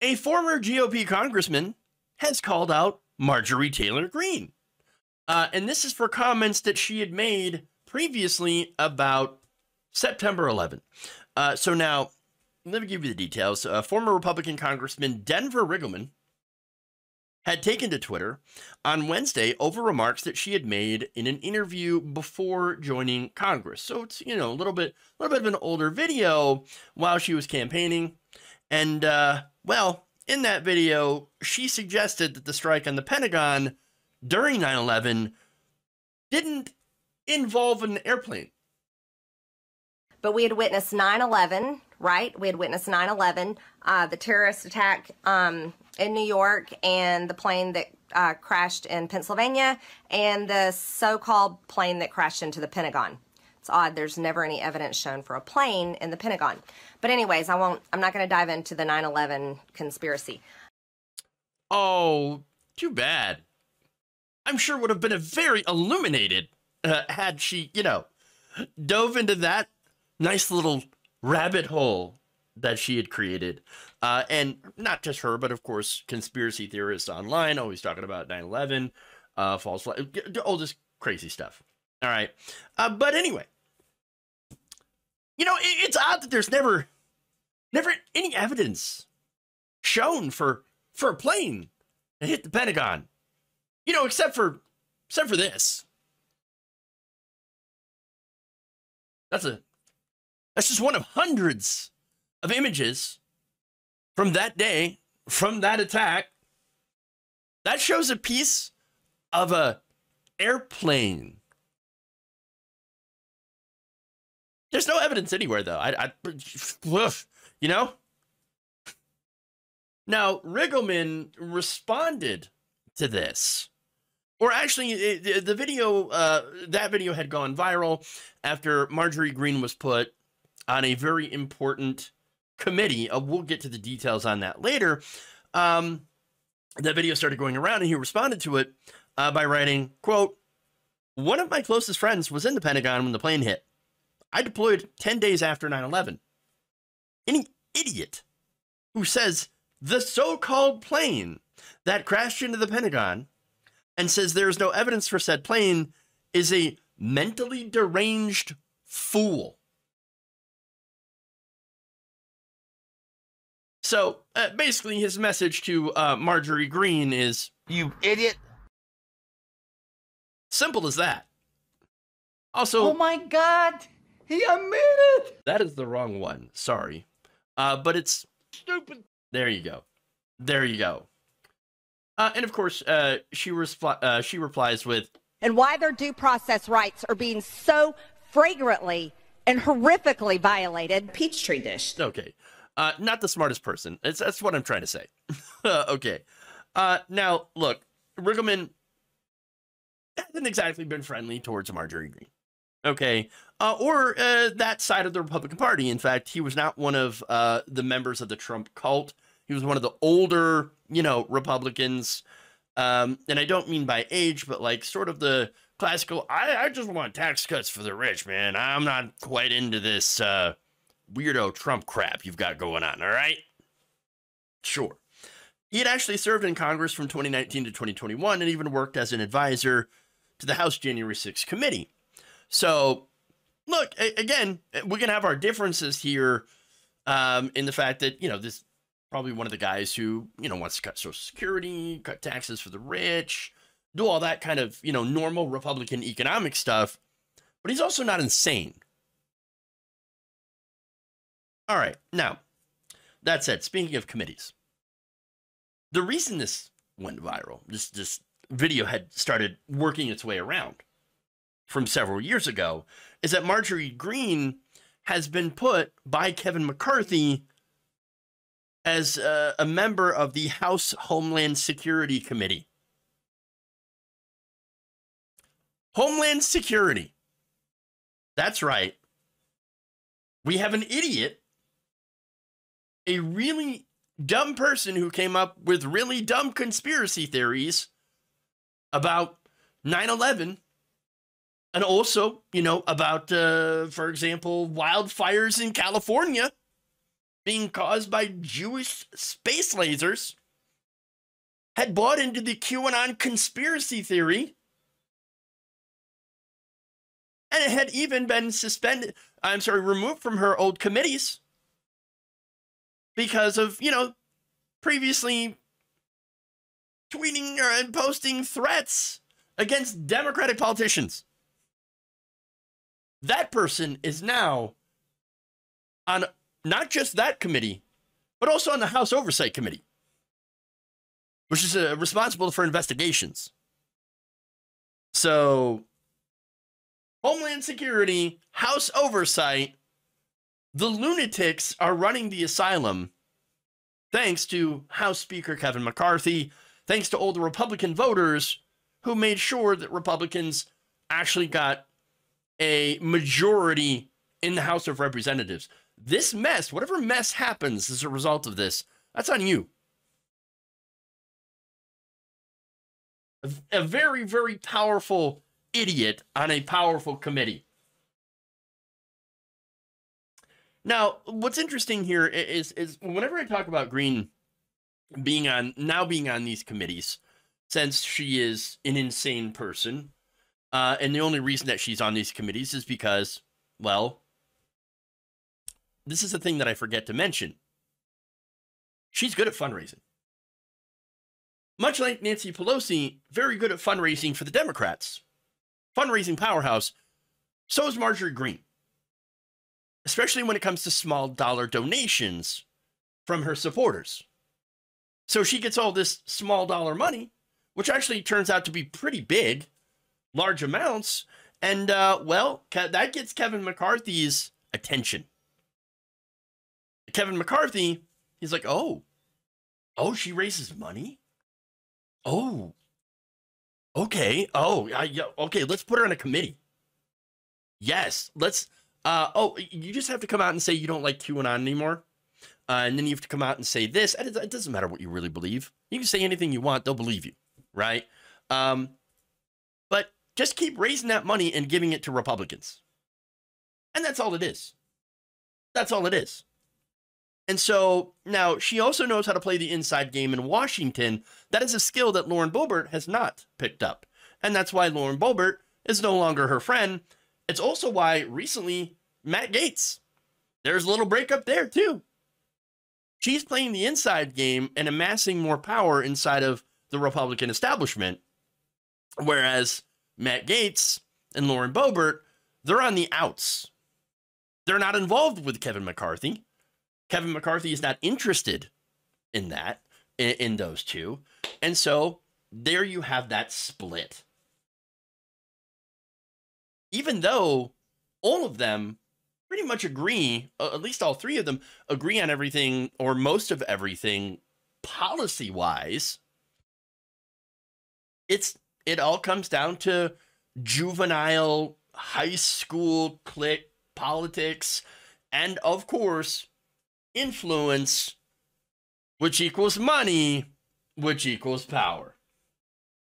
A former GOP congressman has called out Marjorie Taylor Greene. And this is for comments that she had made previously about September 11th. So now, let me give you the details. Former Republican Congressman Denver Riggleman had taken to Twitter on Wednesday over remarks that she had made in an interview before joining Congress. So it's, a little bit of an older video while she was campaigning. And, in that video, she suggested that the strike on the Pentagon during 9/11 didn't involve an airplane. But we had witnessed 9/11, right? We had witnessed 9/11, the terrorist attack in New York, and the plane that crashed in Pennsylvania, and the so-called plane that crashed into the Pentagon. It's odd. There's never any evidence shown for a plane in the Pentagon. But anyways, I'm not going to dive into the 9/11 conspiracy. Oh, too bad. I'm sure would have been a very illuminated had she, dove into that nice little rabbit hole that she had created. And not just her, but of course, conspiracy theorists online, always talking about 9/11, false flag, all this crazy stuff. All right. But anyway, it's odd that there's never any evidence shown for a plane that hit the Pentagon, except for this. That's just one of hundreds of images from that day, from that attack. That shows a piece of a airplane. There's no evidence anywhere, though. Now, Riggleman responded to this. Or actually, the video, that video had gone viral after Marjorie Greene was put on a very important committee. We'll get to the details on that later. That video started going around, and he responded to it by writing, quote, "One of my closest friends was in the Pentagon when the plane hit. I deployed 10 days after 9/11. Any idiot who says the so-called plane that crashed into the Pentagon and says there is no evidence for said plane is a mentally deranged fool." So basically his message to Marjorie Greene is, "You idiot." Simple as that. Also, oh my God, he admitted. That is the wrong one. Sorry. But it's stupid. There you go. There you go. And of course, she replies with, "And why their due process rights are being so flagrantly and horrifically violated." Peachtree dish. Okay. Not the smartest person. That's what I'm trying to say. Okay. Now, look, Riggleman hasn't exactly been friendly towards Marjorie Greene. Okay. Or that side of the Republican Party. In fact, he was not one of the members of the Trump cult. He was one of the older, Republicans. And I don't mean by age, but like sort of the classical, I just want tax cuts for the rich, man. I'm not quite into this weirdo Trump crap you've got going on, all right? Sure. He had actually served in Congress from 2019 to 2021 and even worked as an advisor to the House January 6th committee. So, look, again, we can have our differences here in the fact that, this probably one of the guys who, wants to cut Social Security, cut taxes for the rich, do all that kind of, normal Republican economic stuff. But he's also not insane. All right. Now, that said, speaking of committees, the reason this went viral, this video had started working its way around from several years ago, is that Marjorie Greene has been put by Kevin McCarthy as a member of the House Homeland Security Committee. Homeland Security. That's right. We have an idiot, a really dumb person who came up with really dumb conspiracy theories about 9/11 and also, about, for example, wildfires in California. being caused by Jewish space lasers, had bought into the QAnon conspiracy theory, and it had even been removed from her old committees because of, previously tweeting and posting threats against Democratic politicians. That person is now on not just that committee, but also on the House Oversight Committee, which is responsible for investigations. So, Homeland Security, House Oversight, the lunatics are running the asylum thanks to House Speaker Kevin McCarthy, thanks to all the Republican voters who made sure that Republicans actually got a majority in the House of Representatives. This mess, whatever mess happens as a result of this, that's on you. A very, very powerful idiot on a powerful committee. Now, what's interesting here is whenever I talk about Greene being on these committees, since she is an insane person, and the only reason that she's on these committees is because, well, this is a thing that I forget to mention. She's good at fundraising. Much like Nancy Pelosi, very good at fundraising for the Democrats. Fundraising powerhouse. So is Marjorie Greene. Especially when it comes to small dollar donations from her supporters. So she gets all this small dollar money, which actually turns out to be pretty big, large amounts. And, that gets Kevin McCarthy's attention. Kevin McCarthy, he's like, oh, she raises money? Oh, okay. Oh, okay, let's put her on a committee. Yes, let's, you just have to come out and say you don't like QAnon anymore. And then you have to come out and say this. And it doesn't matter what you really believe. You can say anything you want. They'll believe you, right? But just keep raising that money and giving it to Republicans. And that's all it is. That's all it is. And so now she also knows how to play the inside game in Washington. That is a skill that Lauren Boebert has not picked up. And that's why Lauren Boebert is no longer her friend. It's also why recently Matt Gaetz, there's a little breakup there too. She's playing the inside game and amassing more power inside of the Republican establishment. Whereas Matt Gaetz and Lauren Boebert, they're on the outs. They're not involved with Kevin McCarthy. Kevin McCarthy is not interested in that, in those two. And so there you have that split. Even though all of them pretty much agree, at least all three of them agree on everything or most of everything policy-wise, it all comes down to juvenile high school clique politics and, of course, influence, which equals money, which equals power.